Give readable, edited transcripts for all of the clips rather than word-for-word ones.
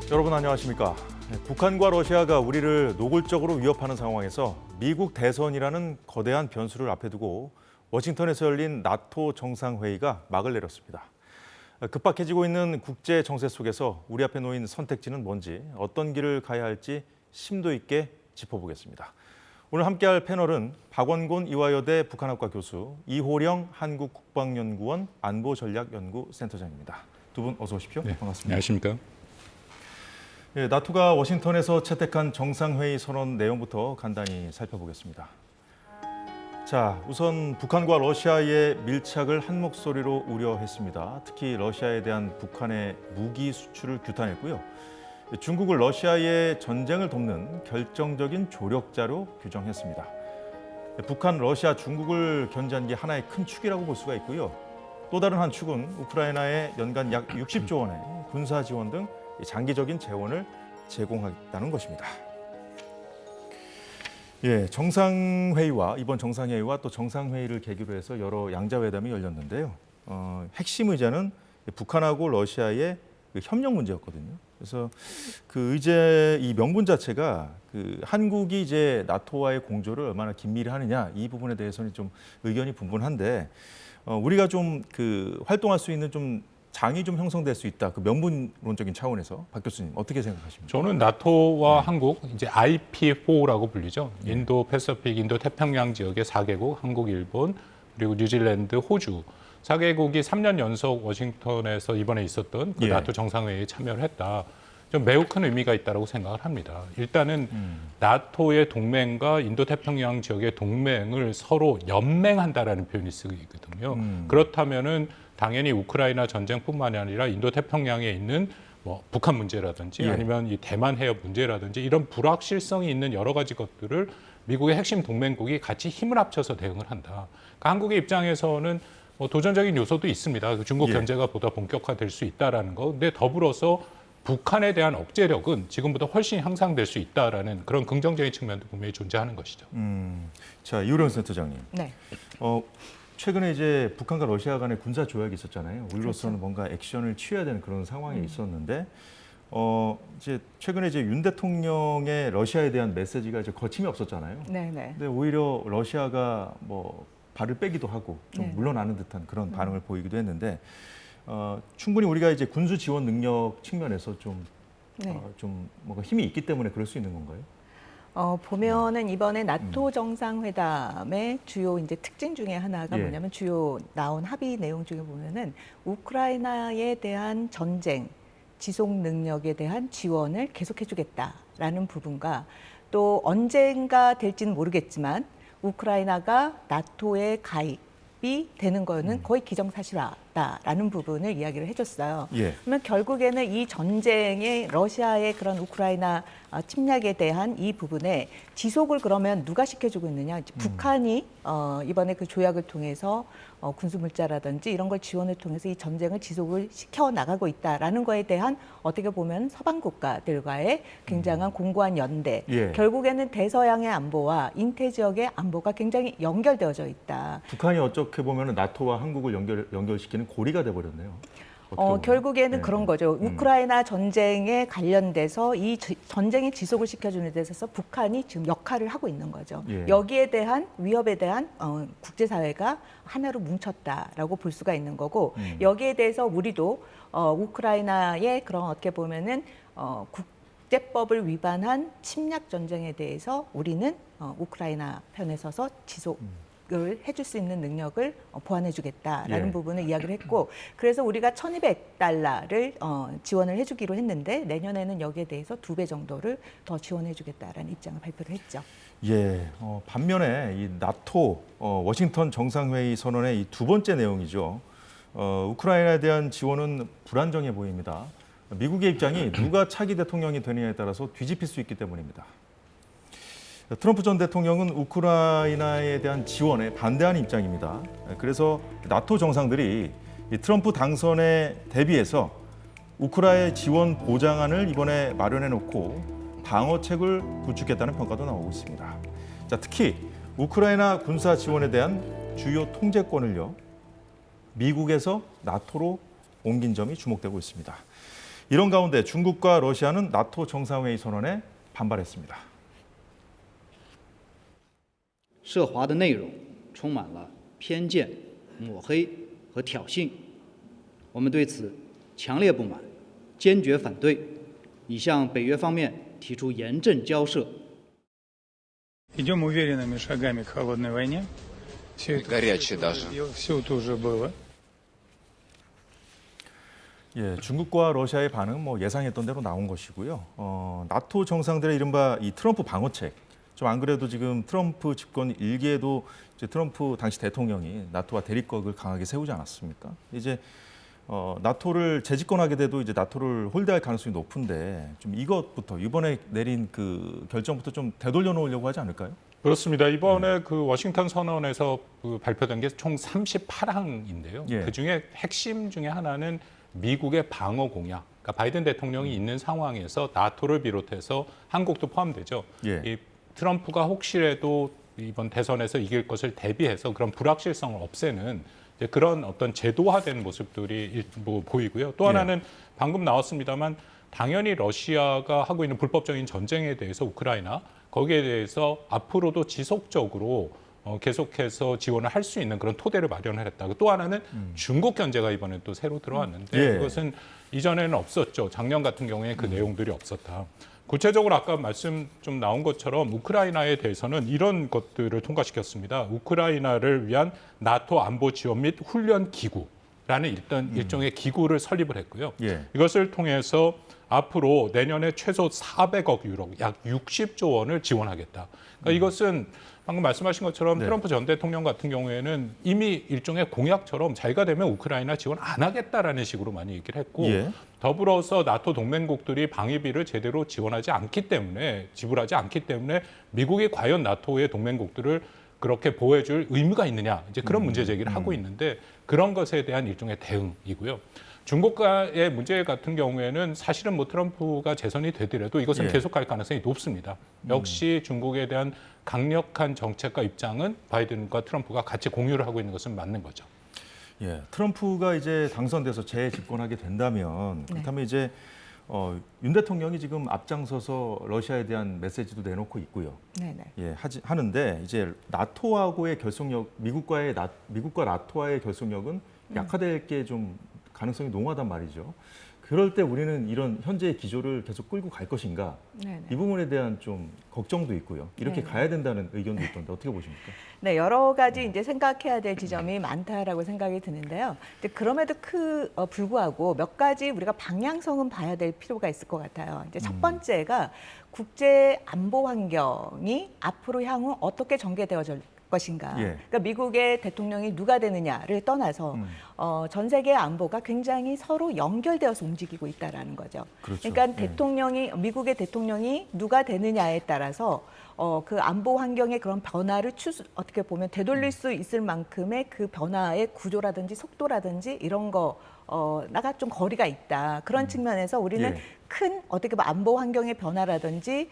여러분 안녕하십니까? 북한과 러시아가 우리를 노골적으로 위협하는 상황에서 미국 대선이라는 거대한 변수를 앞에 두고 워싱턴에서 열린 나토 정상회의가 막을 내렸습니다. 급박해지고 있는 국제 정세 속에서 우리 앞에 놓인 선택지는 뭔지, 어떤 길을 가야 할지 심도 있게 짚어보겠습니다. 오늘 함께할 패널은 박원곤 이화여대 북한학과 교수, 이호령 한국국방연구원 안보전략연구센터장입니다. 두 분 어서 오십시오. 네, 반갑습니다. 안녕하십니까? 네, 나토가 워싱턴에서 채택한 정상회의 선언 내용부터 간단히 살펴보겠습니다. 자, 우선 북한과 러시아의 밀착을 한 목소리로 우려했습니다. 특히 러시아에 대한 북한의 무기 수출을 규탄했고요. 중국을 러시아의 전쟁을 돕는 결정적인 조력자로 규정했습니다. 북한, 러시아, 중국을 견제한 게 하나의 큰 축이라고 볼 수가 있고요. 또 다른 한 축은 우크라이나에 연간 약 60조 원의 군사 지원 등 장기적인 재원을 제공하겠다는 것입니다. 예, 정상회의와 이번 정상회의와 또 정상회의를 계기로 해서 여러 양자회담이 열렸는데요. 핵심 의제는 북한하고 러시아의 그 협력 문제였거든요. 그래서 그 의제 이 명분 자체가 그 한국이 이제 나토와의 공조를 얼마나 긴밀히 하느냐 이 부분에 대해서는 좀 의견이 분분한데 우리가 좀 그 활동할 수 있는 좀 장이 좀 형성될 수 있다. 그 명분론적인 차원에서 박 교수님 어떻게 생각하십니까? 저는 나토와 한국, 이제 IP4라고 불리죠. 인도 패서픽, 인도 태평양 지역의 4개국, 한국, 일본, 그리고 뉴질랜드, 호주 4개국이 3년 연속 워싱턴에서 이번에 있었던 그 나토 정상회의에 참여를 했다. 좀 매우 큰 의미가 있다고 생각을 합니다. 일단은 나토의 동맹과 인도 태평양 지역의 동맹을 서로 연맹한다라는 표현이 쓰이거든요. 그렇다면은 당연히 우크라이나 전쟁뿐만이 아니라 인도 태평양에 있는 뭐 북한 문제라든지 아니면 이 대만 해협 문제라든지 이런 불확실성이 있는 여러 가지 것들을 미국의 핵심 동맹국이 같이 힘을 합쳐서 대응을 한다. 그러니까 한국의 입장에서는 뭐 도전적인 요소도 있습니다. 중국 견제가 보다 본격화될 수 있다라는 거. 근데 더불어서 북한에 대한 억제력은 지금보다 훨씬 향상될 수 있다라는 그런 긍정적인 측면도 분명히 존재하는 것이죠. 자, 이호령 센터장님. 네. 최근에 이제 북한과 러시아 간의 군사 조약이 있었잖아요. 우리로서는 그렇죠. 뭔가 액션을 취해야 되는 그런 상황이 있었는데, 이제 최근에 이제 윤 대통령의 러시아에 대한 메시지가 이제 거침이 없었잖아요. 네네. 근데 오히려 러시아가 뭐 발을 빼기도 하고 좀 네. 물러나는 듯한 그런 반응을 보이기도 했는데, 충분히 우리가 이제 군수 지원 능력 측면에서 좀 뭔가 힘이 있기 때문에 그럴 수 있는 건가요? 보면은 이번에 나토 정상회담의 주요 이제 특징 중에 하나가 뭐냐면 주요 나온 합의 내용 중에 보면은 우크라이나에 대한 전쟁 지속 능력에 대한 지원을 계속해주겠다라는 부분과 또 언젠가 될지는 모르겠지만 우크라이나가 나토에 가입이 되는 거는 거의 기정사실화다라는 부분을 이야기를 해줬어요. 그러면 결국에는 이 전쟁의 러시아의 그런 우크라이나 침략에 대한 이 부분에 지속을 그러면 누가 시켜주고 있느냐? 북한이 이번에 그 조약을 통해서 군수물자라든지 이런 걸 지원을 통해서 이 전쟁을 지속을 시켜 나가고 있다라는 거에 대한 어떻게 보면 서방 국가들과의 굉장한 공고한 연대. 결국에는 대서양의 안보와 인태 지역의 안보가 굉장히 연결되어져 있다. 북한이 어떻게 보면 나토와 한국을 연결시키는 고리가 돼버렸네요. 결국에는 그런 거죠. 우크라이나 전쟁에 관련돼서 이 전쟁의 지속을 시켜주는 데 있어서 북한이 지금 역할을 하고 있는 거죠. 여기에 대한 위협에 대한 국제사회가 하나로 뭉쳤다라고 볼 수가 있는 거고 여기에 대해서 우리도 우크라이나의 그런 어떻게 보면은 국제법을 위반한 침략 전쟁에 대해서 우리는 우크라이나 편에 서서 을 해줄 수 있는 능력을 보완해주겠다라는 부분을 이야기를 했고 그래서 우리가 1,200달러를 지원을 해주기로 했는데 내년에는 여기에 대해서 2배 정도를 더 지원해주겠다라는 입장을 발표를 했죠. 반면에 이 나토 워싱턴 정상회의 선언의 이 두 번째 내용이죠. 우크라이나에 대한 지원은 불안정해 보입니다. 미국의 입장이 누가 차기 대통령이 되느냐에 따라서 뒤집힐 수 있기 때문입니다. 트럼프 전 대통령은 우크라이나에 대한 지원에 반대하는 입장입니다. 그래서 나토 정상들이 이 트럼프 당선에 대비해서 우크라이나 지원 보장안을 이번에 마련해 놓고 방어책을 구축했다는 평가도 나오고 있습니다. 자, 특히 우크라이나 군사 지원에 대한 주요 통제권을요, 미국에서 나토로 옮긴 점이 주목되고 있습니다. 이런 가운데 중국과 러시아는 나토 정상회의 선언에 반발했습니다. 涉华的内容充满了偏见、抹黑和挑衅，我们对此强烈不满，坚决反对，已向北约方面提出严正交涉。 Идем уверенными шагами к холодной войне. Горячей даже. Все это уже было. 예, 중국과 러시아의 반응 뭐 예상했던 대로 나온 것이고요. 나토 정상들의 이른바 이 트럼프 방어책. 좀 안 그래도 지금 트럼프 집권 일기에도 이제 트럼프 당시 대통령이 나토와 대립각을 강하게 세우지 않았습니까? 이제 나토를 재집권하게 돼도 이제 나토를 홀대할 가능성이 높은데 좀 이것부터 이번에 내린 그 결정부터 좀 되돌려 놓으려고 하지 않을까요? 그렇습니다. 이번에 그 워싱턴 선언에서 그 발표된 게 총 38항인데요. 예. 그중에 핵심 중에 하나는 미국의 방어 공약. 그러니까 바이든 대통령이 있는 상황에서 나토를 비롯해서 한국도 포함되죠. 예. 이 트럼프가 혹시라도 이번 대선에서 이길 것을 대비해서 그런 불확실성을 없애는 이제 그런 어떤 제도화된 모습들이 보이고요. 또 하나는 방금 나왔습니다만 당연히 러시아가 하고 있는 불법적인 전쟁에 대해서 우크라이나 거기에 대해서 앞으로도 지속적으로 계속해서 지원을 할 수 있는 그런 토대를 마련을 했다. 또 하나는 중국 견제가 이번에 또 새로 들어왔는데 예. 그것은 이전에는 없었죠. 작년 같은 경우에 그 내용들이 없었다. 구체적으로 아까 말씀 좀 나온 것처럼 우크라이나에 대해서는 이런 것들을 통과시켰습니다. 우크라이나를 위한 나토 안보 지원 및 훈련 기구라는 일종의 기구를 설립을 했고요. 예. 이것을 통해서 앞으로 내년에 최소 400억 유로, 약 60조 원을 지원하겠다. 그러니까 이것은 방금 말씀하신 것처럼 네. 트럼프 전 대통령 같은 경우에는 이미 일종의 공약처럼 자기가 되면 우크라이나 지원 안 하겠다라는 식으로 많이 얘기를 했고 예. 더불어서 나토 동맹국들이 방위비를 제대로 지원하지 않기 때문에 지불하지 않기 때문에 미국이 과연 나토의 동맹국들을 그렇게 보호해줄 의무가 있느냐 이제 그런 문제 제기를 하고 있는데 그런 것에 대한 일종의 대응이고요. 중국과의 문제 같은 경우에는 사실은 뭐 트럼프가 재선이 되더라도 이것은 예. 계속할 가능성이 높습니다. 역시 중국에 대한 강력한 정책과 입장은 바이든과 트럼프가 같이 공유를 하고 있는 것은 맞는 거죠. 예, 트럼프가 이제 당선돼서 재집권하게 된다면 그렇다면 이제 윤 대통령이 지금 앞장서서 러시아에 대한 메시지도 내놓고 있고요. 네네. 예, 하는데 이제 나토하고의 결속력, 미국과 나토와의 결속력은 약화될 게 좀 가능성이 농후하단 말이죠. 그럴 때 우리는 이런 현재의 기조를 계속 끌고 갈 것인가? 네네. 이 부분에 대한 좀 걱정도 있고요. 이렇게 네네. 가야 된다는 의견도 있던데 어떻게 보십니까? 네, 여러 가지 이제 생각해야 될 지점이 많다라고 생각이 드는데요. 근데 그럼에도 불구하고 몇 가지 우리가 방향성은 봐야 될 필요가 있을 것 같아요. 이제 첫 번째가 국제 안보 환경이 앞으로 향후 어떻게 전개되어질 것인가. 예. 그러니까 미국의 대통령이 누가 되느냐를 떠나서 전 세계 안보가 굉장히 서로 연결되어서 움직이고 있다라는 거죠. 그렇죠. 그러니까 예. 미국의 대통령이 누가 되느냐에 따라서 그 안보 환경의 그런 변화를 어떻게 보면 되돌릴 수 있을 만큼의 그 변화의 구조라든지 속도라든지 이런 나가 좀 거리가 있다. 그런 측면에서 우리는 예. 큰 어떻게 보면 안보 환경의 변화라든지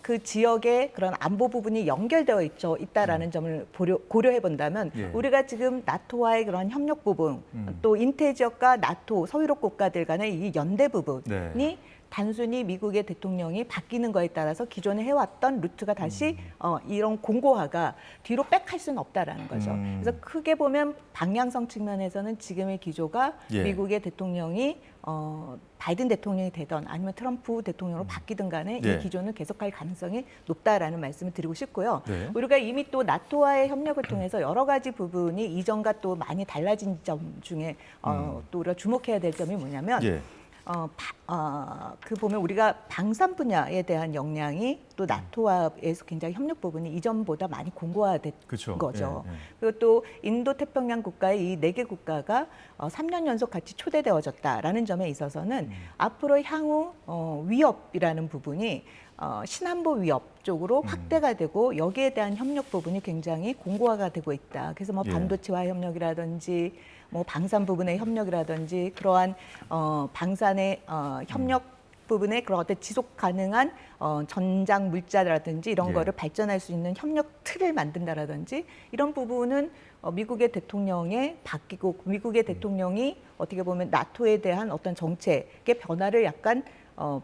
그 지역의 그런 안보 부분이 연결되어 있다라는 점을 고려해 본다면 예. 우리가 지금 나토와의 그런 협력 부분 또 인태 지역과 나토 서유럽 국가들 간의 이 연대 부분이 네. 단순히 미국의 대통령이 바뀌는 거에 따라서 기존에 해왔던 루트가 다시 이런 공고화가 뒤로 백할 수는 없다라는 거죠. 그래서 크게 보면 방향성 측면에서는 지금의 기조가 예. 미국의 대통령이 바이든 대통령이 되던 아니면 트럼프 대통령으로 바뀌든 간에 예. 이 기조는 계속할 가능성이 높다라는 말씀을 드리고 싶고요. 네. 우리가 이미 또 나토와의 협력을 통해서 여러 가지 부분이 이전과 또 많이 달라진 점 중에 또 우리가 주목해야 될 점이 뭐냐면 예. 보면 우리가 방산 분야에 대한 역량이 또 나토와에서 굉장히 협력 부분이 이전보다 많이 공고화된 그쵸. 거죠. 예, 예. 그리고 또 인도 태평양 국가의 이 4개 국가가 3년 연속 같이 초대되어졌다라는 점에 있어서는 앞으로 향후 위협이라는 부분이 신안보 위협 쪽으로 확대가 되고 여기에 대한 협력 부분이 굉장히 공고화가 되고 있다. 그래서 뭐 예. 반도체화 협력이라든지 뭐 방산 부분의 협력이라든지 그러한 방산의 협력 부분에 그런 어떤 지속 가능한 전장 물자라든지 이런 예. 거를 발전할 수 있는 협력 틀을 만든다라든지 이런 부분은 미국의 대통령의 바뀌고 미국의 대통령이 어떻게 보면 나토에 대한 어떤 정책의 변화를 약간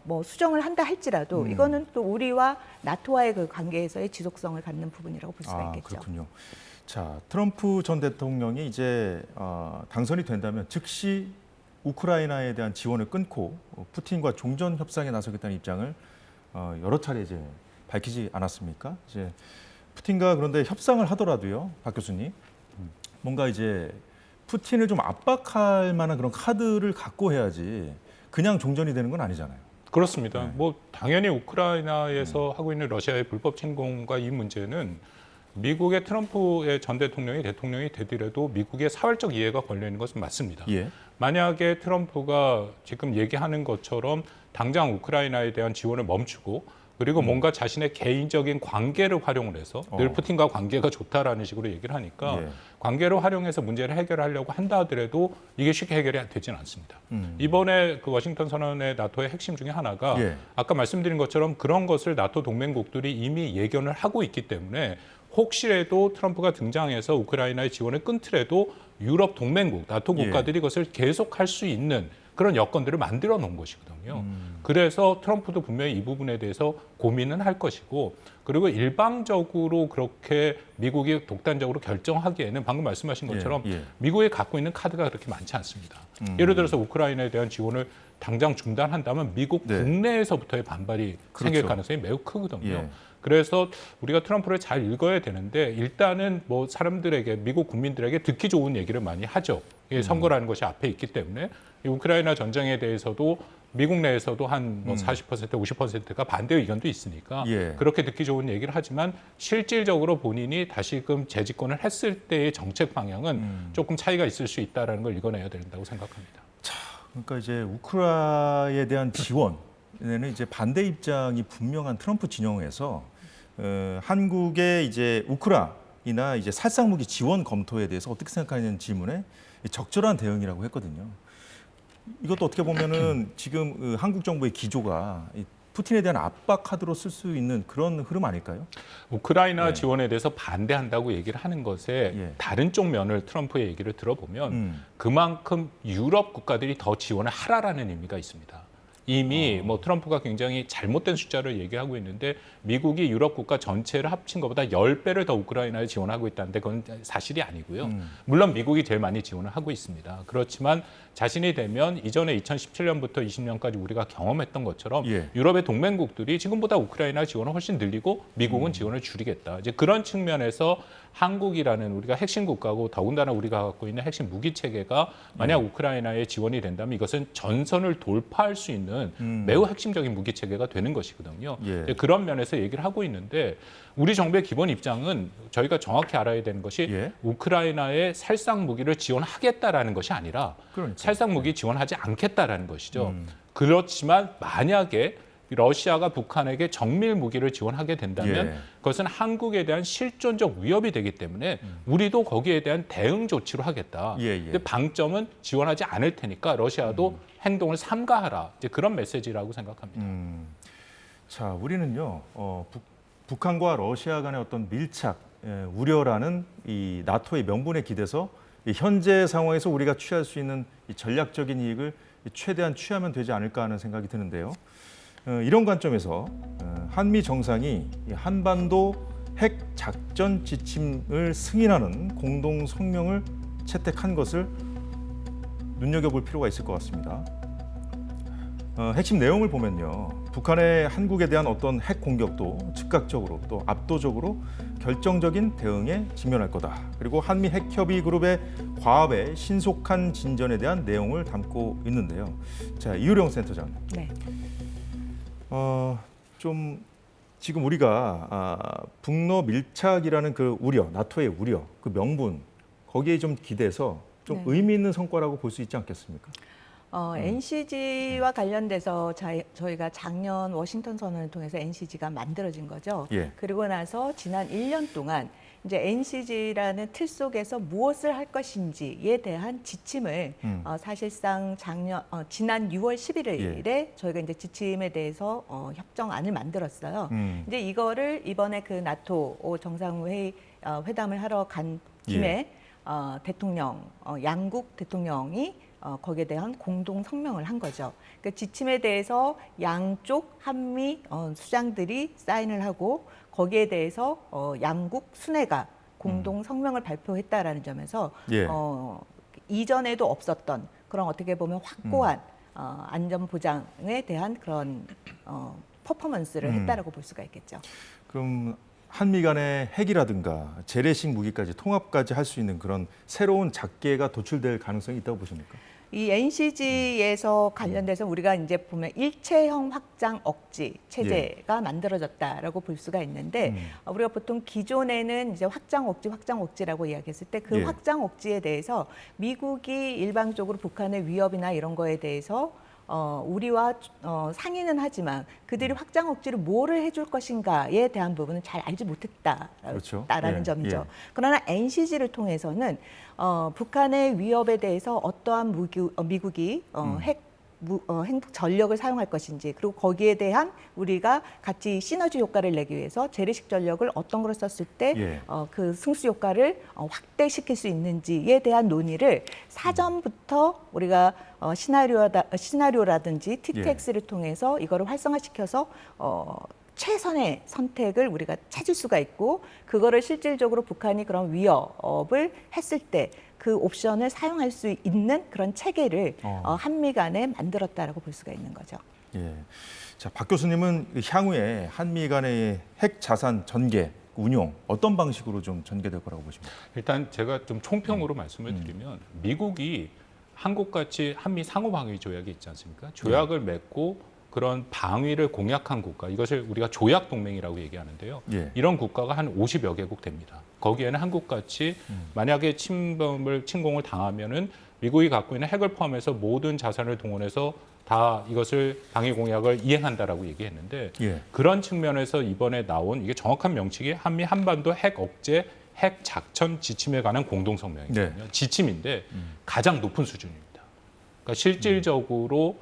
뭐 수정을 한다 할지라도 이거는 또 우리와 나토와의 그 관계에서의 지속성을 갖는 부분이라고 볼 수가 있겠죠. 그렇군요. 자, 트럼프 전 대통령이 이제 당선이 된다면 즉시 우크라이나에 대한 지원을 끊고 푸틴과 종전 협상에 나서겠다는 입장을 여러 차례 이제 밝히지 않았습니까? 이제 푸틴과 그런데 협상을 하더라도요, 박 교수님, 뭔가 이제 푸틴을 좀 압박할 만한 그런 카드를 갖고 해야지 그냥 종전이 되는 건 아니잖아요. 그렇습니다. 네. 뭐 당연히 우크라이나에서 하고 있는 러시아의 불법 침공과 이 문제는 미국의 트럼프의 전 대통령이 되더라도 미국의 사활적 이해가 걸려 있는 것은 맞습니다. 예. 만약에 트럼프가 지금 얘기하는 것처럼 당장 우크라이나에 대한 지원을 멈추고 그리고 뭔가 자신의 개인적인 관계를 활용을 해서 늘 푸틴과 관계가 좋다라는 식으로 얘기를 하니까 예. 관계를 활용해서 문제를 해결하려고 한다 하더라도 이게 쉽게 해결이 되지는 않습니다. 이번에 그 워싱턴 선언의 나토의 핵심 중에 하나가 예. 아까 말씀드린 것처럼 그런 것을 나토 동맹국들이 이미 예견을 하고 있기 때문에 혹시라도 트럼프가 등장해서 우크라이나의 지원을 끊더라도 유럽 동맹국, 나토 국가들이 그것을 계속할 수 있는 그런 여건들을 만들어 놓은 것이거든요. 그래서 트럼프도 분명히 이 부분에 대해서 고민은 할 것이고 그리고 일방적으로 그렇게 미국이 독단적으로 결정하기에는 방금 말씀하신 것처럼 예. 미국이 갖고 있는 카드가 그렇게 많지 않습니다. 예를 들어서 우크라이나에 대한 지원을 당장 중단한다면 미국 네. 국내에서부터의 반발이 생길 그렇죠. 가능성이 매우 크거든요. 예. 그래서 우리가 트럼프를 잘 읽어야 되는데 일단은 뭐 사람들에게 미국 국민들에게 듣기 좋은 얘기를 많이 하죠. 이게 선거라는 것이 앞에 있기 때문에 이 우크라이나 전쟁에 대해서도 미국 내에서도 한 뭐 40%, 50%가 반대 의견도 있으니까 예. 그렇게 듣기 좋은 얘기를 하지만 실질적으로 본인이 다시금 재집권을 했을 때의 정책 방향은 조금 차이가 있을 수 있다는 걸 읽어내야 된다고 생각합니다. 그러니까 이제 우크라이나에 대한 지원에는 이제 반대 입장이 분명한 트럼프 진영에서 한국의 이제 우크라이나 이제 살상 무기 지원 검토에 대해서 어떻게 생각하냐는 질문에 적절한 대응이라고 했거든요. 이것도 어떻게 보면은 지금 한국 정부의 기조가 이 푸틴에 대한 압박 카드로 쓸 수 있는 그런 흐름 아닐까요? 우크라이나 예. 지원에 대해서 반대한다고 얘기를 하는 것에 예. 다른 쪽 면을 트럼프의 얘기를 들어보면 그만큼 유럽 국가들이 더 지원을 하라라는 의미가 있습니다. 이미 뭐 트럼프가 굉장히 잘못된 숫자를 얘기하고 있는데 미국이 유럽 국가 전체를 합친 것보다 10배를 더 우크라이나에 지원하고 있다는데 그건 사실이 아니고요. 물론 미국이 제일 많이 지원을 하고 있습니다. 그렇지만 자신이 되면 이전에 2017년부터 20년까지 우리가 경험했던 것처럼 예. 유럽의 동맹국들이 지금보다 우크라이나 지원을 훨씬 늘리고 미국은 지원을 줄이겠다. 이제 그런 측면에서 한국이라는 우리가 핵심 국가고 더군다나 우리가 갖고 있는 핵심 무기 체계가 만약 우크라이나에 지원이 된다면 이것은 전선을 돌파할 수 있는 매우 핵심적인 무기 체계가 되는 것이거든요. 예. 이제 그런 면에서 얘기를 하고 있는데 우리 정부의 기본 입장은 저희가 정확히 알아야 되는 것이 예. 우크라이나에 살상 무기를 지원하겠다라는 것이 아니라 그러니까. 살상 무기 지원하지 않겠다라는 것이죠. 그렇지만 만약에 러시아가 북한에게 정밀 무기를 지원하게 된다면 예. 그것은 한국에 대한 실존적 위협이 되기 때문에 우리도 거기에 대한 대응 조치로 하겠다. 예, 예. 근데 방점은 지원하지 않을 테니까 러시아도 행동을 삼가하라. 이제 그런 메시지라고 생각합니다. 자, 우리는요, 북한과 러시아 간의 어떤 밀착, 우려라는 이 나토의 명분에 기대서 이 현재 상황에서 우리가 취할 수 있는 이 전략적인 이익을 최대한 취하면 되지 않을까 하는 생각이 드는데요. 이런 관점에서 한미 정상이 이 한반도 핵 작전 지침을 승인하는 공동 성명을 채택한 것을 눈여겨볼 필요가 있을 것 같습니다. 핵심 내용을 보면요, 북한의 한국에 대한 어떤 핵 공격도 즉각적으로 또 압도적으로 결정적인 대응에 직면할 거다. 그리고 한미 핵협의 그룹의 과업의 신속한 진전에 대한 내용을 담고 있는데요. 자, 이유령 센터장님. 네. 좀 지금 우리가 북러 밀착이라는 그 우려, 나토의 우려, 그 명분 거기에 좀 기대서 좀 네. 의미 있는 성과라고 볼 수 있지 않겠습니까? NCG와 관련돼서 저희가 작년 워싱턴 선언을 통해서 NCG가 만들어진 거죠. 예. 그리고 나서 지난 1년 동안 이제 NCG라는 틀 속에서 무엇을 할 것인지에 대한 지침을 사실상 지난 6월 11일에 저희가 이제 지침에 대해서 협정안을 만들었어요. 이제 이거를 이번에 그 나토 정상회의 회담을 하러 간 김에 대통령 양국 대통령이 거기에 대한 공동 성명을 한 거죠. 그 지침에 대해서 양쪽 한미 수장들이 사인을 하고 거기에 대해서 양국 순회가 공동 성명을 발표했다라는 점에서 이전에도 없었던 그런 어떻게 보면 확고한 안전 보장에 대한 그런 퍼포먼스를 했다라고 볼 수가 있겠죠. 그럼 한미 간의 핵이라든가 재래식 무기까지 통합까지 할 수 있는 그런 새로운 작계가 도출될 가능성이 있다고 보십니까? 이 NCG에서 관련돼서 우리가 이제 보면 일체형 확장 억지 체제가 만들어졌다라고 볼 수가 있는데 우리가 보통 기존에는 이제 확장 억지라고 이야기했을 때 그 확장 억지에 대해서 미국이 일방적으로 북한의 위협이나 이런 거에 대해서 우리와 상의는 하지만 그들이 확장 억지로 뭐를 해줄 것인가에 대한 부분은 잘 알지 못했다라는 그렇죠. 점이죠. 그러나 NCG를 통해서는 북한의 위협에 대해서 어떠한 미국이 핵 전력을 사용할 것인지 그리고 거기에 대한 우리가 같이 시너지 효과를 내기 위해서 재래식 전력을 어떤 걸 썼을 때 그 승수 효과를 확대시킬 수 있는지에 대한 논의를 사전부터 우리가 시나리오라든지 TTX를 통해서 이거를 활성화시켜서 최선의 선택을 우리가 찾을 수가 있고 그거를 실질적으로 북한이 그런 위협을 했을 때 그 옵션을 사용할 수 있는 그런 체계를 한미 간에 만들었다라고 볼 수가 있는 거죠. 예. 자, 박 교수님은 향후에 한미 간의 핵 자산 전개, 운용 어떤 방식으로 좀 전개될 거라고 보십니까? 일단 제가 좀 총평으로 말씀을 드리면 미국이 한국같이 한미 상호방위 조약이 있지 않습니까? 조약을 맺고 그런 방위를 공약한 국가, 이것을 우리가 조약 동맹이라고 얘기하는데요. 이런 국가가 한 50여 개국 됩니다. 거기에는 한국같이 만약에 침공을 당하면은 미국이 갖고 있는 핵을 포함해서 모든 자산을 동원해서 다 이것을 방위 공약을 이행한다라고 얘기했는데 그런 측면에서 이번에 나온 이게 정확한 명칭이 한미 한반도 핵 억제 핵 작전 지침에 관한 공동 성명이거든요. 지침인데 가장 높은 수준입니다. 그러니까 실질적으로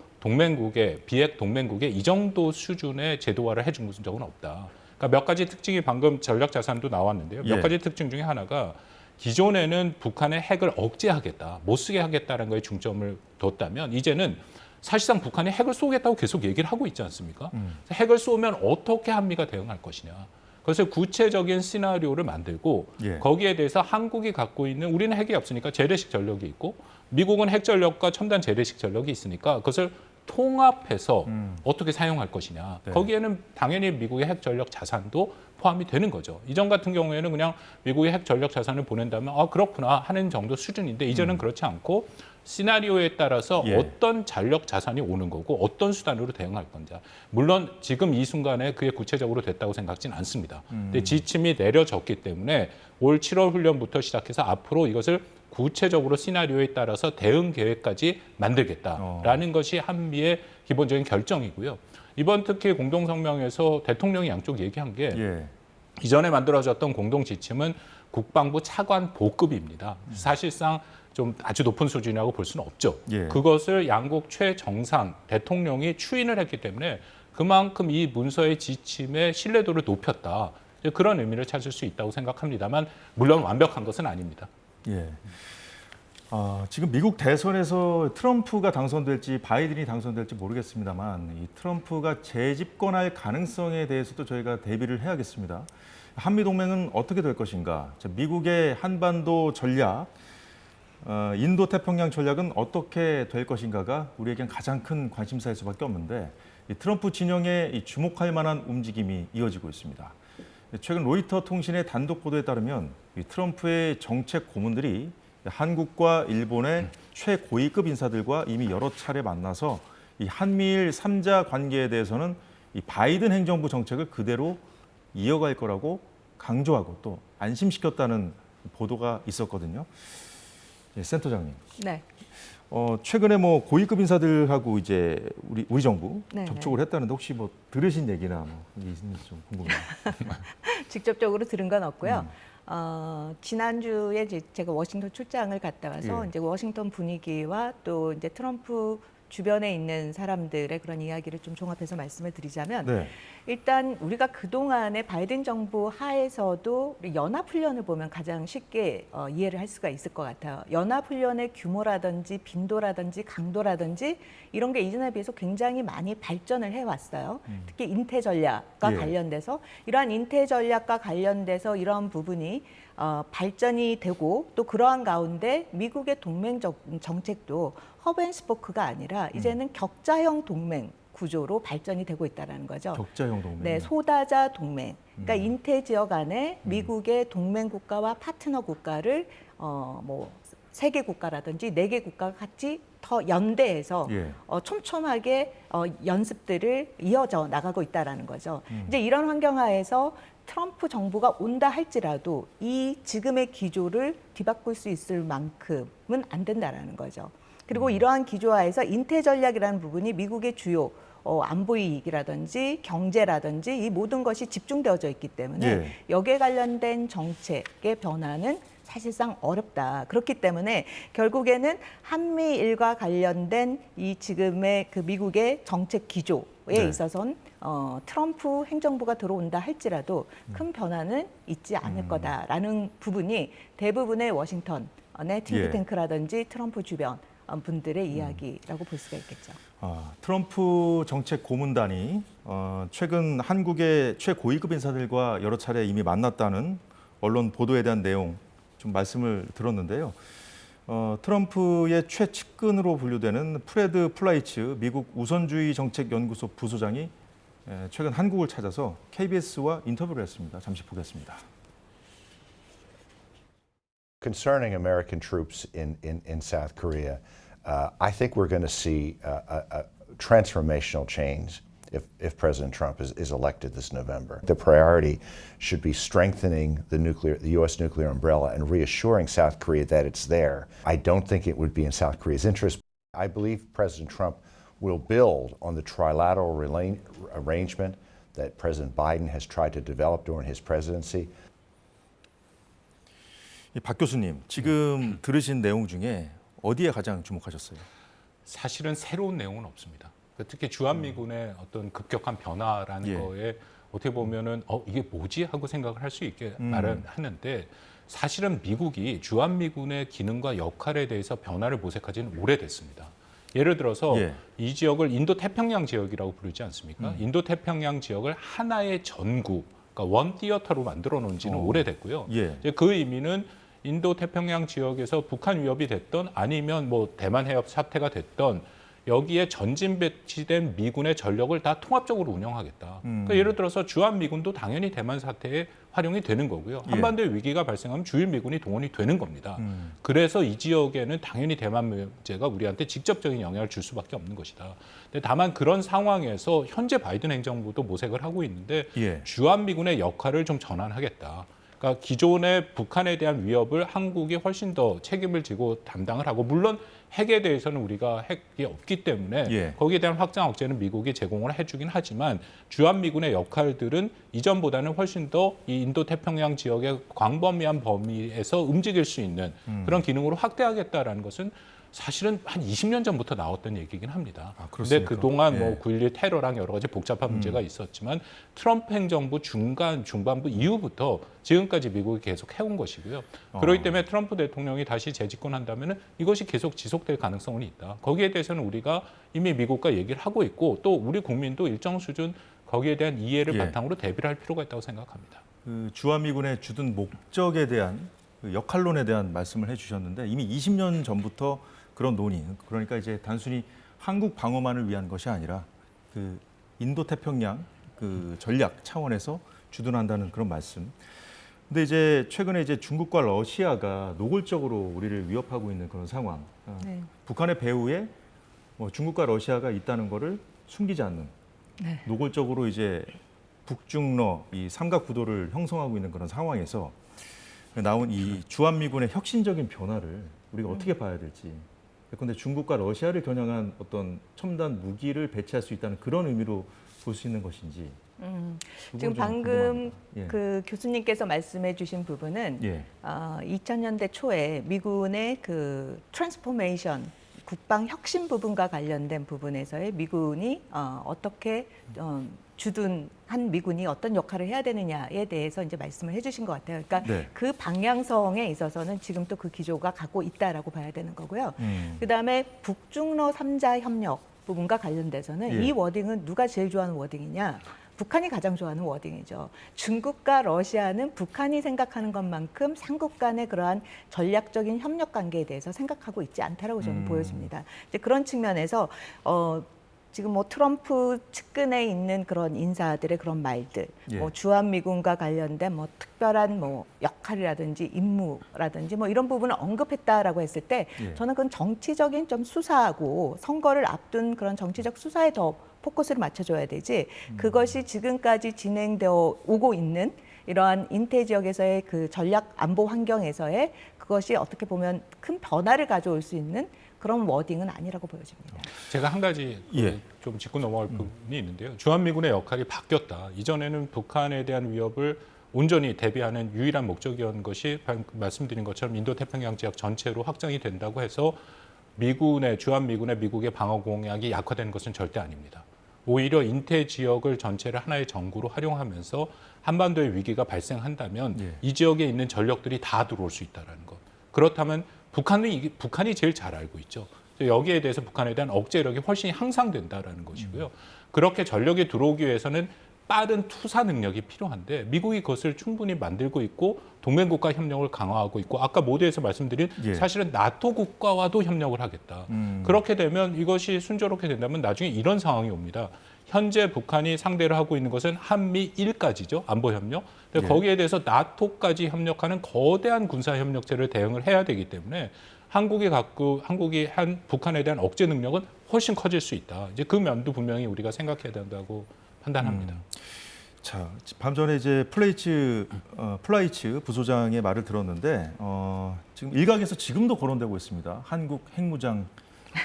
비핵 동맹국의 이 정도 수준의 제도화를 해준 적은 없다. 그러니까 몇 가지 특징이 방금 전략 자산도 나왔는데요. 몇 가지 특징 중에 하나가 기존에는 북한의 핵을 억제하겠다, 못 쓰게 하겠다는 거에 중점을 뒀다면 이제는 사실상 북한이 핵을 쏘겠다고 계속 얘기를 하고 있지 않습니까? 핵을 쏘면 어떻게 한미가 대응할 것이냐. 그래서 구체적인 시나리오를 만들고 거기에 대해서 한국이 갖고 있는 우리는 핵이 없으니까 재래식 전력이 있고 미국은 핵 전력과 첨단 재래식 전력이 있으니까 그것을 통합해서 어떻게 사용할 것이냐. 거기에는 당연히 미국의 핵 전력 자산도 포함이 되는 거죠. 이전 같은 경우에는 그냥 미국의 핵 전력 자산을 보낸다면 그렇구나 하는 정도 수준인데 이제는 그렇지 않고 시나리오에 따라서 어떤 전력 자산이 오는 거고 어떤 수단으로 대응할 건지. 물론 지금 이 순간에 그게 구체적으로 됐다고 생각지는 않습니다. 근데 지침이 내려졌기 때문에 올 7월 훈련부터 시작해서 앞으로 이것을 구체적으로 시나리오에 따라서 대응 계획까지 만들겠다라는 것이 한미의 기본적인 결정이고요. 이번 특히 공동성명에서 대통령이 양쪽 얘기한 게 이전에 만들어졌던 공동 지침은 국방부 차관 보급입니다. 사실상 좀 아주 높은 수준이라고 볼 수는 없죠. 그것을 양국 최정상 대통령이 추인을 했기 때문에 그만큼 이 문서의 지침의 신뢰도를 높였다. 그런 의미를 찾을 수 있다고 생각합니다만 물론 완벽한 것은 아닙니다. 지금 미국 대선에서 트럼프가 당선될지 바이든이 당선될지 모르겠습니다만 이 트럼프가 재집권할 가능성에 대해서도 저희가 대비를 해야겠습니다. 한미 동맹은 어떻게 될 것인가? 미국의 한반도 전략, 인도 태평양 전략은 어떻게 될 것인가가 우리에겐 가장 큰 관심사일 수밖에 없는데 이 트럼프 진영에 이 주목할 만한 움직임이 이어지고 있습니다. 최근 로이터 통신의 단독 보도에 따르면 이 트럼프의 정책 고문들이 한국과 일본의 최고위급 인사들과 이미 여러 차례 만나서 이 한미일 3자 관계에 대해서는 이 바이든 행정부 정책을 그대로 이어갈 거라고 강조하고 또 안심시켰다는 보도가 있었거든요. 예, 센터장님. 네. 최근에 뭐 고위급 인사들하고 이제 우리 정부 네, 접촉을 했다는데 혹시 뭐 들으신 얘기나 뭐 있는지 좀 궁금해요. 직접적으로 들은 건 없고요. 지난주에 제가 워싱턴 출장을 갔다 와서 예. 이제 워싱턴 분위기와 또 이제 트럼프 주변에 있는 사람들의 그런 이야기를 좀 종합해서 말씀을 드리자면 네. 일단 우리가 그동안의 바이든 정부 하에서도 우리 연합훈련을 보면 가장 쉽게 이해를 할 수가 있을 것 같아요. 연합훈련의 규모라든지 빈도라든지 강도라든지 이런 게 이전에 비해서 굉장히 많이 발전을 해왔어요. 특히 인태 전략과 예. 관련돼서 이러한 인태 전략과 관련돼서 이러한 부분이 발전이 되고 또 그러한 가운데 미국의 동맹적 정책도 허브앤스포크가 아니라 이제는 격자형 동맹 구조로 발전이 되고 있다는 거죠. 격자형 동맹. 네, 소다자 동맹. 그러니까 인태 지역 안에 미국의 동맹 국가와 파트너 국가를 뭐 3개 국가라든지 4개 국가가 같이 더 연대해서 예. 촘촘하게 연습들을 이어져 나가고 있다라는 거죠. 이제 이런 환경하에서 트럼프 정부가 온다 할지라도 이 지금의 기조를 뒤바꿀 수 있을 만큼은 안 된다라는 거죠. 그리고 이러한 기조하에서 인태 전략이라는 부분이 미국의 주요 안보 이익이라든지 경제라든지 이 모든 것이 집중되어져 있기 때문에 예. 여기에 관련된 정책의 변화는 사실상 어렵다. 그렇기 때문에 결국에는 한미일과 관련된 이 지금의 그 미국의 정책 기조에 네. 있어서는 트럼프 행정부가 들어온다 할지라도 큰 변화는 있지 않을 거다라는 부분이 대부분의 워싱턴의 팅크탱크라든지 트럼프 주변 분들의 이야기라고 볼 수가 있겠죠. 트럼프 정책 고문단이 최근 한국의 최고위급 인사들과 여러 차례 이미 만났다는 언론 보도에 대한 내용 좀 말씀을 들었는데요. 트럼프의 최측근으로 분류되는 프레드 플라이츠 미국 우선주의 정책 연구소 부소장이 최근 한국을 찾아서 KBS와 인터뷰를 했습니다. 잠시 보겠습니다. Concerning American troops in South Korea, I think we're going to see a transformational change if President Trump is elected this November. The priority should be strengthening the U.S. nuclear umbrella and reassuring South Korea that it's there. I don't think it would be in South Korea's interest. I believe President Trump will build on the trilateral arrangement that President Biden has tried to develop during his presidency. 박 교수님, 지금 들으신 내용 중에 어디에 가장 주목하셨어요? 사실은 새로운 내용은 없습니다. 특히 주한미군의 어떤 급격한 변화라는 예. 거에 어떻게 보면은 이게 뭐지 하고 생각을 할 수 있게 말은 하는데 사실은 미국이 주한미군의 기능과 역할에 대해서 변화를 모색하지는 오래됐습니다. 예를 들어서 예. 이 지역을 인도태평양 지역이라고 부르지 않습니까? 인도태평양 지역을 하나의 전구, 그러니까 원 티어터로 만들어 놓은 지는 오래됐고요. 예. 이제 그 의미는 인도태평양 지역에서 북한 위협이 됐던 아니면 뭐 대만 해협 사태가 됐던 여기에 전진 배치된 미군의 전력을 다 통합적으로 운영하겠다. 그러니까 예를 들어서 주한미군도 당연히 대만 사태에 활용이 되는 거고요. 예. 한반도에 위기가 발생하면 주일미군이 동원이 되는 겁니다. 그래서 이 지역에는 당연히 대만 문제가 우리한테 직접적인 영향을 줄 수밖에 없는 것이다. 근데 다만 그런 상황에서 현재 바이든 행정부도 모색을 하고 있는데 예. 주한미군의 역할을 좀 전환하겠다. 그러니까 기존의 북한에 대한 위협을 한국이 훨씬 더 책임을 지고 담당을 하고 물론 핵에 대해서는 우리가 핵이 없기 때문에 예. 거기에 대한 확장 억제는 미국이 제공을 해주긴 하지만 주한미군의 역할들은 이전보다는 훨씬 더 이 인도태평양 지역의 광범위한 범위에서 움직일 수 있는 그런 기능으로 확대하겠다라는 것은 사실은 한 20년 전부터 나왔던 얘기긴 합니다. 그런데 그렇습니까? 그동안 예. 뭐 9.11 테러랑 여러 가지 복잡한 문제가 있었지만 트럼프 행정부 중반부 이후부터 지금까지 미국이 계속 해온 것이고요. 그렇기 때문에 트럼프 대통령이 다시 재집권한다면 이것이 계속 지속될 가능성은 있다. 거기에 대해서는 우리가 이미 미국과 얘기를 하고 있고 또 우리 국민도 일정 수준 거기에 대한 이해를 예. 바탕으로 대비를 할 필요가 있다고 생각합니다. 그 주한미군의 주둔 목적에 대한 그 역할론에 대한 말씀을 해주셨는데 이미 20년 전부터 그런 논의, 그러니까 이제 단순히 한국 방어만을 위한 것이 아니라 그 인도 태평양 그 전략 차원에서 주둔한다는 그런 말씀. 근데 이제 최근에 이제 중국과 러시아가 노골적으로 우리를 위협하고 있는 그런 상황. 네. 북한의 배후에 뭐 중국과 러시아가 있다는 것을 숨기지 않는 네. 노골적으로 이제 북중러 이 삼각 구도를 형성하고 있는 그런 상황에서 나온 이 주한미군의 혁신적인 변화를 우리가 어떻게 봐야 될지. 그런데 중국과 러시아를 겨냥한 어떤 첨단 무기를 배치할 수 있다는 그런 의미로 볼 수 있는 것인지. 그 지금 부분 좀 방금 궁금합니다. 예. 그 교수님께서 말씀해 주신 부분은 예. 2000년대 초에 미군의 그 트랜스포메이션 국방 혁신 부분과 관련된 부분에서의 미군이 어떻게 주둔한 미군이 어떤 역할을 해야 되느냐에 대해서 이제 말씀을 해주신 것 같아요. 그러니까 네. 그 방향성에 있어서는 지금 또 그 기조가 갖고 있다라고 봐야 되는 거고요. 그다음에 북중러 3자 협력 부분과 관련돼서는 예. 이 워딩은 누가 제일 좋아하는 워딩이냐? 북한이 가장 좋아하는 워딩이죠. 중국과 러시아는 북한이 생각하는 것만큼 삼국 간의 그러한 전략적인 협력 관계에 대해서 생각하고 있지 않다라고 저는 보여집니다. 이제 그런 측면에서 지금 뭐 트럼프 측근에 있는 그런 인사들의 그런 말들, 예. 뭐 주한미군과 관련된 뭐 특별한 뭐 역할이라든지 임무라든지 뭐 이런 부분을 언급했다라고 했을 때 예. 저는 그건 정치적인 좀 수사하고 선거를 앞둔 그런 정치적 수사에 더 포커스를 맞춰줘야 되지 그것이 지금까지 진행되어 오고 있는 이러한 인태 지역에서의 그 전략 안보 환경에서의 그것이 어떻게 보면 큰 변화를 가져올 수 있는 그런 워딩은 아니라고 보여집니다. 제가 한 가지 예. 좀 짚고 넘어갈 부분이 있는데요. 주한미군의 역할이 바뀌었다. 이전에는 북한에 대한 위협을 온전히 대비하는 유일한 목적이었던 것이 방금 말씀드린 것처럼 인도태평양 지역 전체로 확장이 된다고 해서 주한미군의 미국의 방어 공약이 약화되는 것은 절대 아닙니다. 오히려 인태 지역을 전체를 하나의 전구로 활용하면서 한반도의 위기가 발생한다면 예. 이 지역에 있는 전력들이 다 들어올 수 있다는 것. 그렇다면 북한이 제일 잘 알고 있죠. 여기에 대해서 북한에 대한 억제력이 훨씬 향상된다라는 것이고요. 그렇게 전력이 들어오기 위해서는 빠른 투사 능력이 필요한데 미국이 그것을 충분히 만들고 있고 동맹국가 협력을 강화하고 있고 아까 모두에서 말씀드린 예. 사실은 나토 국가와도 협력을 하겠다. 그렇게 되면 이것이 순조롭게 된다면 나중에 이런 상황이 옵니다. 현재 북한이 상대를 하고 있는 것은 한미일까지죠. 안보협력. 근데 예. 거기에 대해서 나토까지 협력하는 거대한 군사협력체를 대응을 해야 되기 때문에 한국이 한 북한에 대한 억제 능력은 훨씬 커질 수 있다. 이제 그 면도 분명히 우리가 생각해야 된다고 판단합니다. 자, 밤전에 이제 플라이츠 부소장의 말을 들었는데 지금 일각에서 지금도 거론되고 있습니다. 한국 핵무장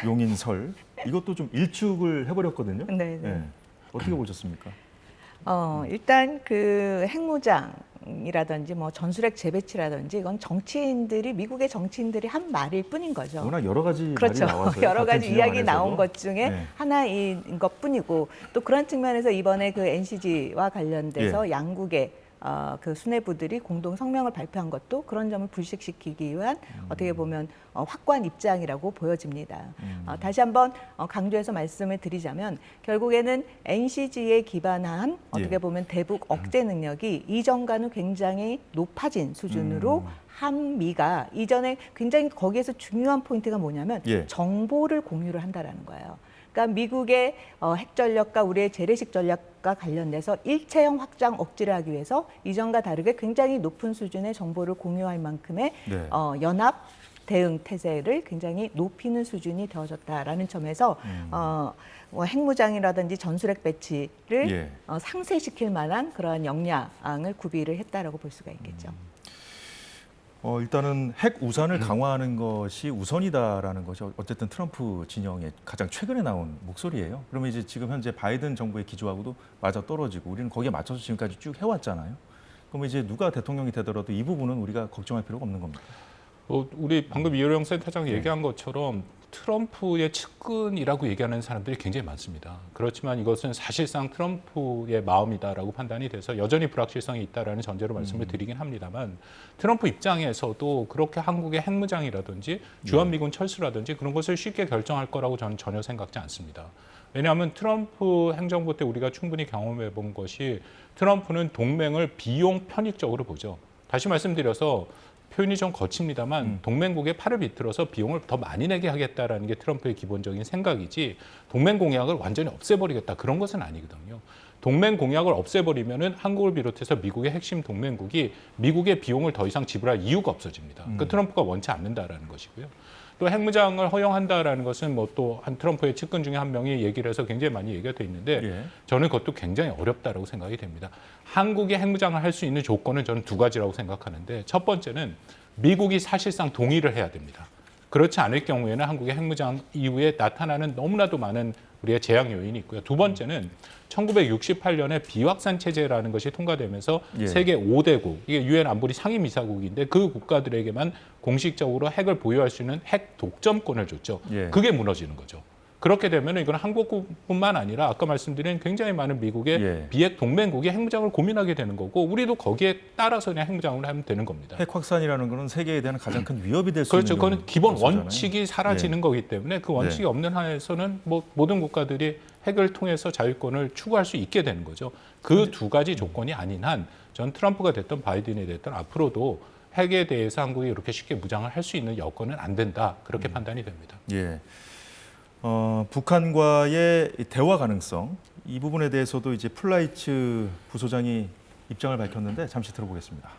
용인설 이것도 좀 일축을 해버렸거든요. 네, 네. 예. 어떻게 보셨습니까? 일단 그 핵무장이라든지 뭐 전술핵 재배치라든지 이건 미국의 정치인들이 한 말일 뿐인 거죠. 워낙 여러 가지 그렇죠. 말이 나와서 여러 가지 이야기 나온 것 중에 네. 하나인 것뿐이고 또 그런 측면에서 이번에 그 NCG와 관련돼서 양국의 그 수뇌부들이 공동 성명을 발표한 것도 그런 점을 불식시키기 위한 어떻게 보면 확고한 입장이라고 보여집니다. 다시 한번 강조해서 말씀을 드리자면 결국에는 NCG에 기반한 어떻게 보면 대북 억제 능력이 이전과는 굉장히 높아진 수준으로 한미가 이전에 굉장히 거기에서 중요한 포인트가 뭐냐면 예. 정보를 공유를 한다라는 거예요. 그러니까 미국의 핵 전력과 우리의 재래식 전략과 관련돼서 일체형 확장 억제를 하기 위해서 이전과 다르게 굉장히 높은 수준의 정보를 공유할 만큼의 네. 연합 대응 태세를 굉장히 높이는 수준이 되어졌다라는 점에서 핵무장이라든지 전술핵 배치를 예. 상쇄시킬 만한 그러한 역량을 구비를 했다라고 볼 수가 있겠죠. 일단은 핵 우산을 강화하는 것이 우선이다라는 것이 어쨌든 트럼프 진영의 가장 최근에 나온 목소리예요. 그러면 이제 지금 현재 바이든 정부의 기조하고도 맞아 떨어지고 우리는 거기에 맞춰서 지금까지 쭉 해왔잖아요. 그러면 이제 누가 대통령이 되더라도 이 부분은 우리가 걱정할 필요가 없는 겁니다. 우리 방금 이효령 센터장이 얘기한 것처럼 트럼프의 측근이라고 얘기하는 사람들이 굉장히 많습니다. 그렇지만 이것은 사실상 트럼프의 마음이다라고 판단이 돼서 여전히 불확실성이 있다라는 전제로 말씀을 드리긴 합니다만 트럼프 입장에서도 그렇게 한국의 핵무장이라든지 주한미군 철수라든지 그런 것을 쉽게 결정할 거라고 저는 전혀 생각지 않습니다. 왜냐하면 트럼프 행정부 때 우리가 충분히 경험해 본 것이 트럼프는 동맹을 비용 편익적으로 보죠. 다시 말씀드려서 표현이 좀 거칩니다만 동맹국의 팔을 비틀어서 비용을 더 많이 내게 하겠다라는 게 트럼프의 기본적인 생각이지 동맹 공약을 완전히 없애버리겠다 그런 것은 아니거든요. 동맹 공약을 없애버리면은 한국을 비롯해서 미국의 핵심 동맹국이 미국의 비용을 더 이상 지불할 이유가 없어집니다. 그 트럼프가 원치 않는다라는 것이고요. 또 핵무장을 허용한다라는 것은 뭐 또 한 트럼프의 측근 중에 한 명이 얘기를 해서 굉장히 많이 얘기가 돼 있는데 예. 저는 그것도 굉장히 어렵다라고 생각이 됩니다. 한국이 핵무장을 할 수 있는 조건은 저는 두 가지라고 생각하는데 첫 번째는 미국이 사실상 동의를 해야 됩니다. 그렇지 않을 경우에는 한국의 핵무장 이후에 나타나는 너무나도 많은 우리의 재앙 요인이 있고요. 두 번째는 1968년에 비확산 체제라는 것이 통과되면서 예. 세계 5대국, 이게 유엔 안보리 상임이사국인데 그 국가들에게만 공식적으로 핵을 보유할 수 있는 핵 독점권을 줬죠. 예. 그게 무너지는 거죠. 그렇게 되면 이건 한국뿐만 아니라 아까 말씀드린 굉장히 많은 미국의 예. 비핵 동맹국이 핵무장을 고민하게 되는 거고 우리도 거기에 따라서 그냥 핵무장을 하면 되는 겁니다. 핵 확산이라는 것은 세계에 대한 가장 큰 위협이 될 수 그렇죠. 있는 그건 기본 요소잖아요. 원칙이 사라지는 거기 때문에 그 원칙이 네. 없는 한에서는 뭐 모든 국가들이 핵을 통해서 자유권을 추구할 수 있게 되는 거죠. 그 두 가지 조건이 아닌 한 전 트럼프가 됐던 바이든이 됐던 앞으로도 핵에 대해서 한국이 이렇게 쉽게 무장을 할 수 있는 여건은 안 된다. 그렇게 판단이 됩니다. 예. 북한과의 대화 가능성 이 부분에 대해서도 이제 플라이츠 부소장이 입장을 밝혔는데 잠시 들어보겠습니다.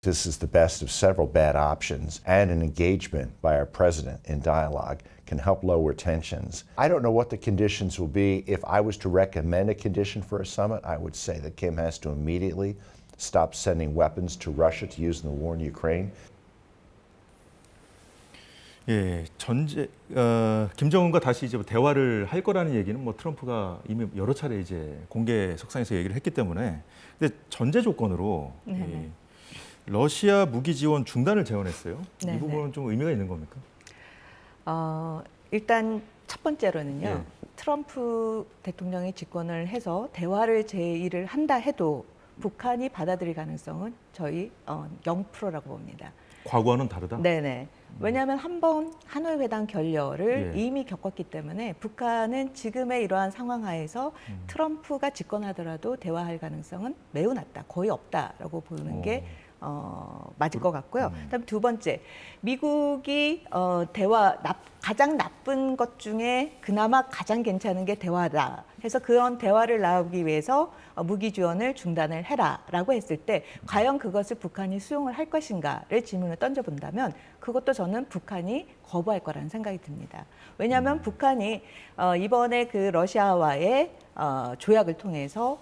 This is the best of several bad options, and an engagement by our president in dialogue can help lower tensions. I don't know what the conditions will be. If I was to recommend a condition for a summit, I would say that Kim has to immediately stop sending weapons to Russia to use in the war in Ukraine. 예, 김정은과 다시 이제 대화를 할 거라는 얘기는 뭐 트럼프가 이미 여러 차례 이제 공개 석상에서 얘기를 했기 때문에, 근데 전제 조건으로 이 러시아 무기 지원 중단을 제언했어요. 네네. 이 부분은 좀 의미가 있는 겁니까? 일단 첫 번째로는요. 예. 트럼프 대통령이 집권을 해서 대화를 제의를 한다 해도 북한이 받아들일 가능성은 저희 0%라고 봅니다. 과거와는 다르다. 네네. 왜냐하면 한 번 하노이 회담 결렬을 예. 이미 겪었기 때문에 북한은 지금의 이러한 상황 하에서 트럼프가 집권하더라도 대화할 가능성은 매우 낮다, 거의 없다라고 보는 게 맞을 것 같고요. 그다음에 두 번째, 미국이 가장 나쁜 것 중에 그나마 가장 괜찮은 게 대화다 해서 그런 대화를 나오기 위해서 무기 지원을 중단을 해라라고 했을 때 과연 그것을 북한이 수용을 할 것인가를 질문을 던져본다면 그것도 저는 북한이 거부할 거라는 생각이 듭니다. 왜냐하면 북한이 이번에 그 러시아와의 조약을 통해서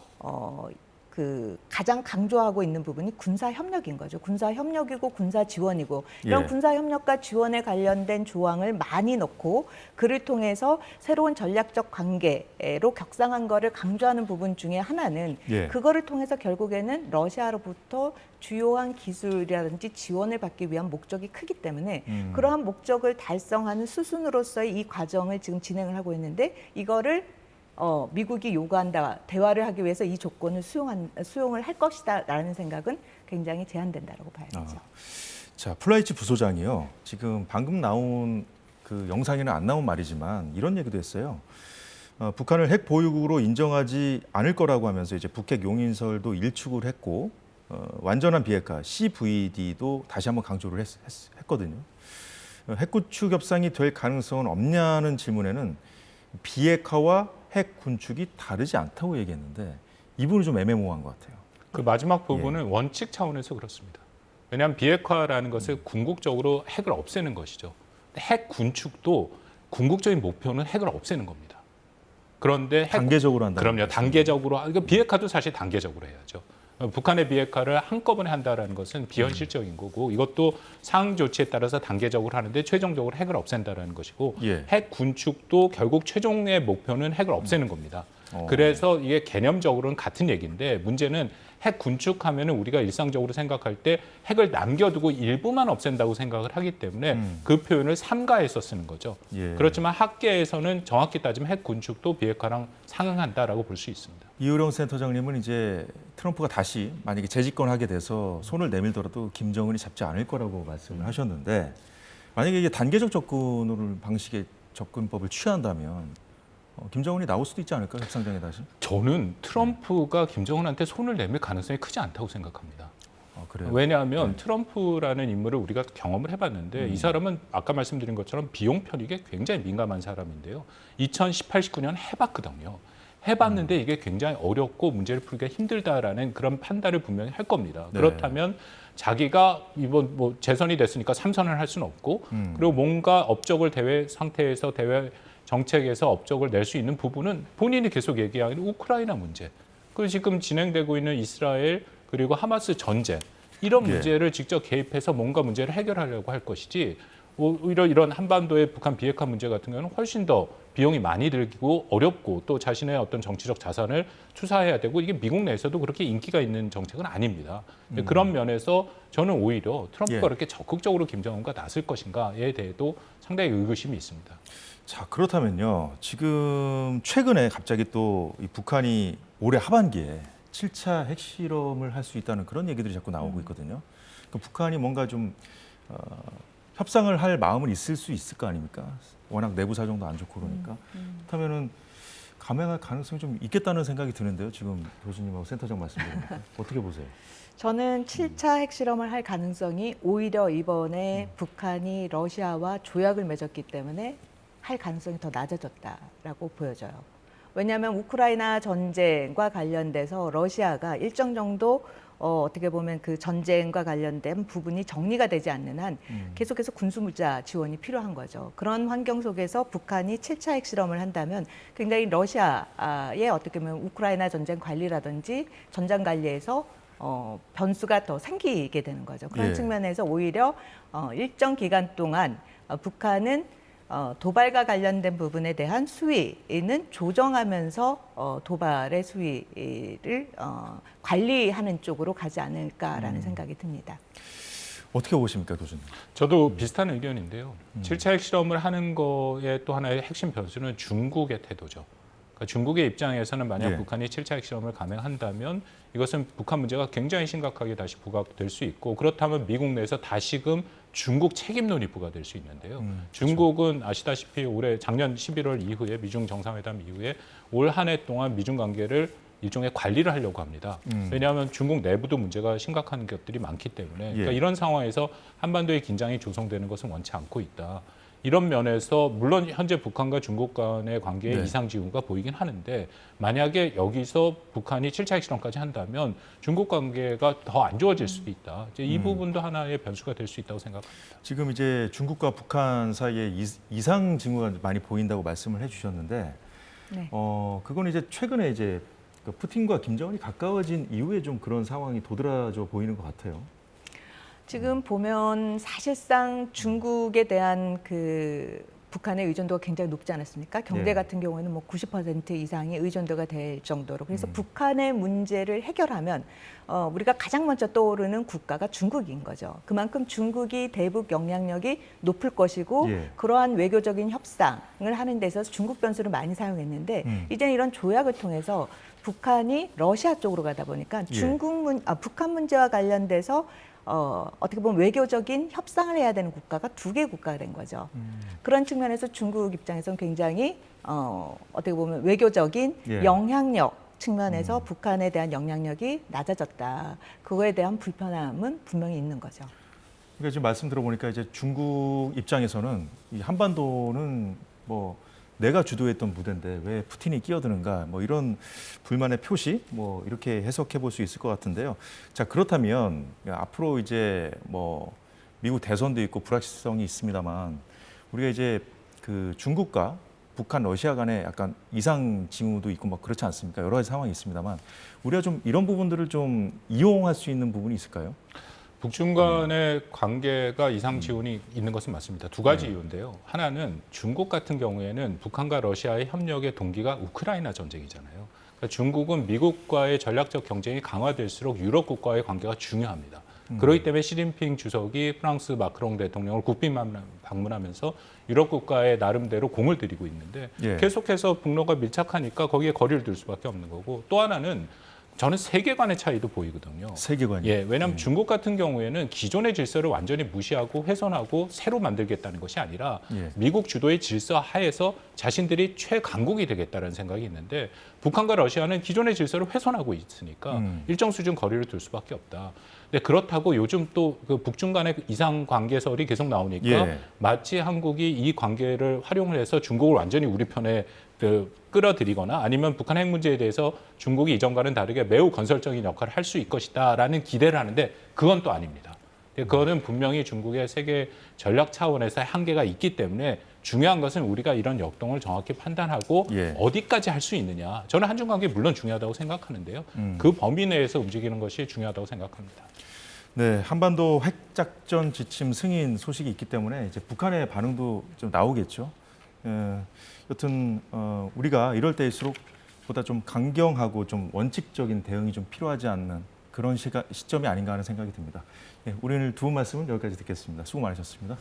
그 가장 강조하고 있는 부분이 군사 협력인 거죠. 군사 협력이고 군사 지원이고 이런 예. 군사 협력과 지원에 관련된 조항을 많이 넣고 그를 통해서 새로운 전략적 관계로 격상한 거를 강조하는 부분 중에 하나는 예. 그거를 통해서 결국에는 러시아로부터 주요한 기술이라든지 지원을 받기 위한 목적이 크기 때문에 그러한 목적을 달성하는 수순으로서의 이 과정을 지금 진행을 하고 있는데 이거를 미국이 요구한다, 대화를 하기 위해서 이 조건을 수용을 할 것이다라는 생각은 굉장히 제한된다라고 봐야죠. 자, 플라이츠 부소장이요. 지금 방금 나온 그 영상에는 안 나온 말이지만 이런 얘기도 했어요. 북한을 핵 보유국으로 인정하지 않을 거라고 하면서 이제 북핵 용인설도 일축을 했고 완전한 비핵화 CVD도 다시 한번 강조를 했거든요. 핵 구축 협상이 될 가능성은 없냐는 질문에는 비핵화와 핵 군축이 다르지 않다고 얘기했는데 이 부분이 좀 애매모호한 것 같아요. 그 마지막 부분은 원칙 차원에서 그렇습니다. 왜냐하면 비핵화라는 것은 궁극적으로 핵을 없애는 것이죠. 핵 군축도 궁극적인 목표는 핵을 없애는 겁니다. 그런데 단계적으로 한다. 그럼요. 단계적으로. 그러니까 비핵화도 사실 단계적으로 해야죠. 북한의 비핵화를 한꺼번에 한다라는 것은 비현실적인 거고 이것도 상응 조치에 따라서 단계적으로 하는데 최종적으로 핵을 없앤다라는 것이고 예. 핵 군축도 결국 최종의 목표는 핵을 없애는 겁니다. 그래서 이게 개념적으로는 같은 얘기인데 문제는 핵 군축하면은 우리가 일상적으로 생각할 때 핵을 남겨두고 일부만 없앤다고 생각을 하기 때문에 그 표현을 삼가해서 쓰는 거죠. 예. 그렇지만 학계에서는 정확히 따지면 핵 군축도 비핵화랑 상응한다라고 볼 수 있습니다. 이효령 센터장님은 이제 트럼프가 다시 만약에 재집권하게 돼서 손을 내밀더라도 김정은이 잡지 않을 거라고 말씀을 하셨는데 만약에 이게 단계적 방식의 접근법을 취한다면 김정은이 나올 수도 있지 않을까요? 협상장에 다시? 저는 트럼프가 김정은한테 손을 내밀 가능성이 크지 않다고 생각합니다. 그래요? 왜냐하면 트럼프라는 인물을 우리가 경험을 해봤는데 이 사람은 아까 말씀드린 것처럼 비용 편익에 굉장히 민감한 사람인데요. 2018, 19년 해봤거든요. 해봤는데 이게 굉장히 어렵고 문제를 풀기가 힘들다라는 그런 판단을 분명히 할 겁니다. 네. 그렇다면 자기가 이번 뭐 재선이 됐으니까 3선을 할 수는 없고 그리고 뭔가 업적을 대외 상태에서 대외 정책에서 업적을 낼 수 있는 부분은 본인이 계속 얘기하는 우크라이나 문제, 그리고 지금 진행되고 있는 이스라엘 그리고 하마스 전쟁, 이런 예. 문제를 직접 개입해서 뭔가 문제를 해결하려고 할 것이지 오히려 이런 한반도의 북한 비핵화 문제 같은 경우는 훨씬 더 비용이 많이 들고 어렵고 또 자신의 어떤 정치적 자산을 투사해야 되고 이게 미국 내에서도 그렇게 인기가 있는 정책은 아닙니다. 그런 면에서 저는 오히려 트럼프가 예. 그렇게 적극적으로 김정은과 나설 것인가에 대해도 상당히 의구심이 있습니다. 자, 그렇다면요. 지금 최근에 갑자기 또 이 북한이 올해 하반기에 7차 핵실험을 할 수 있다는 그런 얘기들이 자꾸 나오고 있거든요. 그 북한이 뭔가 좀 협상을 할 마음은 있을 수 있을 거 아닙니까? 워낙 내부 사정도 안 좋고 그러니까. 그렇다면은 감행할 가능성이 좀 있겠다는 생각이 드는데요. 지금 교수님하고 센터장 말씀 들으니까 어떻게 보세요? 저는 7차 핵실험을 할 가능성이 오히려 이번에 북한이 러시아와 조약을 맺었기 때문에 할 가능성이 더 낮아졌다라고 보여져요. 왜냐하면 우크라이나 전쟁과 관련돼서 러시아가 일정 정도 어떻게 보면 그 전쟁과 관련된 부분이 정리가 되지 않는 한 계속해서 군수무자 지원이 필요한 거죠. 그런 환경 속에서 북한이 7차 핵실험을 한다면 굉장히 러시아의 어떻게 보면 우크라이나 전쟁 관리라든지 전장 관리에서 변수가 더 생기게 되는 거죠. 그런 예. 측면에서 오히려 일정 기간 동안 북한은 도발과 관련된 부분에 대한 수위는 조정하면서 도발의 수위를 관리하는 쪽으로 가지 않을까라는 생각이 듭니다. 어떻게 보십니까, 교수님? 저도 비슷한 의견인데요. 7차 핵실험을 하는 거에 또 하나의 핵심 변수는 중국의 태도죠. 그러니까 중국의 입장에서는 만약 예. 북한이 7차 핵실험을 감행한다면 이것은 북한 문제가 굉장히 심각하게 다시 부각될 수 있고 그렇다면 미국 내에서 다시금 중국 책임론이 부과될 수 있는데요. 중국은 아시다시피 올해 작년 11월 이후에 미중 정상회담 이후에 올 한 해 동안 미중 관계를 일종의 관리를 하려고 합니다. 왜냐하면 중국 내부도 문제가 심각한 것들이 많기 때문에 그러니까 예. 이런 상황에서 한반도의 긴장이 조성되는 것은 원치 않고 있다. 이런 면에서 물론 현재 북한과 중국 간의 관계에 네. 이상 징후가 보이긴 하는데 만약에 여기서 북한이 7차 핵실험까지 한다면 중국 관계가 더 안 좋아질 수도 있다. 이제 이 부분도 하나의 변수가 될 수 있다고 생각합니다. 지금 이제 중국과 북한 사이에 이상 징후가 많이 보인다고 말씀을 해주셨는데, 네. 그건 이제 최근에 이제 그 푸틴과 김정은이 가까워진 이후에 좀 그런 상황이 도드라져 보이는 것 같아요. 지금 보면 사실상 중국에 대한 그 북한의 의존도가 굉장히 높지 않았습니까? 경제 네. 같은 경우에는 뭐 90% 이상의 의존도가 될 정도로. 그래서 북한의 문제를 해결하면 우리가 가장 먼저 떠오르는 국가가 중국인 거죠. 그만큼 중국이 대북 영향력이 높을 것이고 예. 그러한 외교적인 협상을 하는 데 있어서 중국 변수를 많이 사용했는데 이제는 이런 조약을 통해서 북한이 러시아 쪽으로 가다 보니까 예. 북한 문제와 관련돼서 어떻게 보면 외교적인 협상을 해야 되는 국가가 두 개 국가가 된 거죠. 그런 측면에서 중국 입장에서는 굉장히 어떻게 보면 외교적인 예. 영향력 측면에서 북한에 대한 영향력이 낮아졌다. 그거에 대한 불편함은 분명히 있는 거죠. 그러니까 지금 말씀 들어보니까 이제 중국 입장에서는 이 한반도는 뭐 내가 주도했던 무대인데 왜 푸틴이 끼어드는가 뭐 이런 불만의 표시 뭐 이렇게 해석해 볼 수 있을 것 같은데요. 자, 그렇다면 앞으로 이제 뭐 미국 대선도 있고 불확실성이 있습니다만 우리가 이제 그 중국과 북한, 러시아 간에 약간 이상 징후도 있고 막 그렇지 않습니까? 여러 가지 상황이 있습니다만 우리가 좀 이런 부분들을 좀 이용할 수 있는 부분이 있을까요? 북중 간의 관계가 이상 지원이 있는 것은 맞습니다. 두 가지 이유인데요. 하나는 중국 같은 경우에는 북한과 러시아의 협력의 동기가 우크라이나 전쟁이잖아요. 그러니까 중국은 미국과의 전략적 경쟁이 강화될수록 유럽 국가와의 관계가 중요합니다. 그렇기 때문에 시진핑 주석이 프랑스 마크롱 대통령을 국빈 방문하면서 유럽 국가에 나름대로 공을 들이고 있는데 예. 계속해서 북러가 밀착하니까 거기에 거리를 둘 수밖에 없는 거고 또 하나는 저는 세계관의 차이도 보이거든요. 세계관이. 예, 왜냐하면 중국 같은 경우에는 기존의 질서를 완전히 무시하고 훼손하고 새로 만들겠다는 것이 아니라 예. 미국 주도의 질서 하에서 자신들이 최강국이 되겠다는 생각이 있는데 북한과 러시아는 기존의 질서를 훼손하고 있으니까 일정 수준 거리를 둘 수밖에 없다. 근데 그렇다고 요즘 또 그 북중 간의 이상 관계설이 계속 나오니까 예. 마치 한국이 이 관계를 활용을 해서 중국을 완전히 우리 편에 끌어들이거나 아니면 북한 핵 문제에 대해서 중국이 이전과는 다르게 매우 건설적인 역할을 할 수 있을 것이다라는 기대를 하는데 그건 또 아닙니다. 그거는 분명히 중국의 세계 전략 차원에서의 한계가 있기 때문에 중요한 것은 우리가 이런 역동을 정확히 판단하고 예. 어디까지 할 수 있느냐. 저는 한중 관계 물론 중요하다고 생각하는데요. 그 범위 내에서 움직이는 것이 중요하다고 생각합니다. 네, 한반도 핵작전 지침 승인 소식이 있기 때문에 이제 북한의 반응도 좀 나오겠죠. 여튼 우리가 이럴 때일수록 보다 좀 강경하고 좀 원칙적인 대응이 좀 필요하지 않는 그런 시점이 아닌가 하는 생각이 듭니다. 우리는 두 분 말씀은 여기까지 듣겠습니다. 수고 많으셨습니다.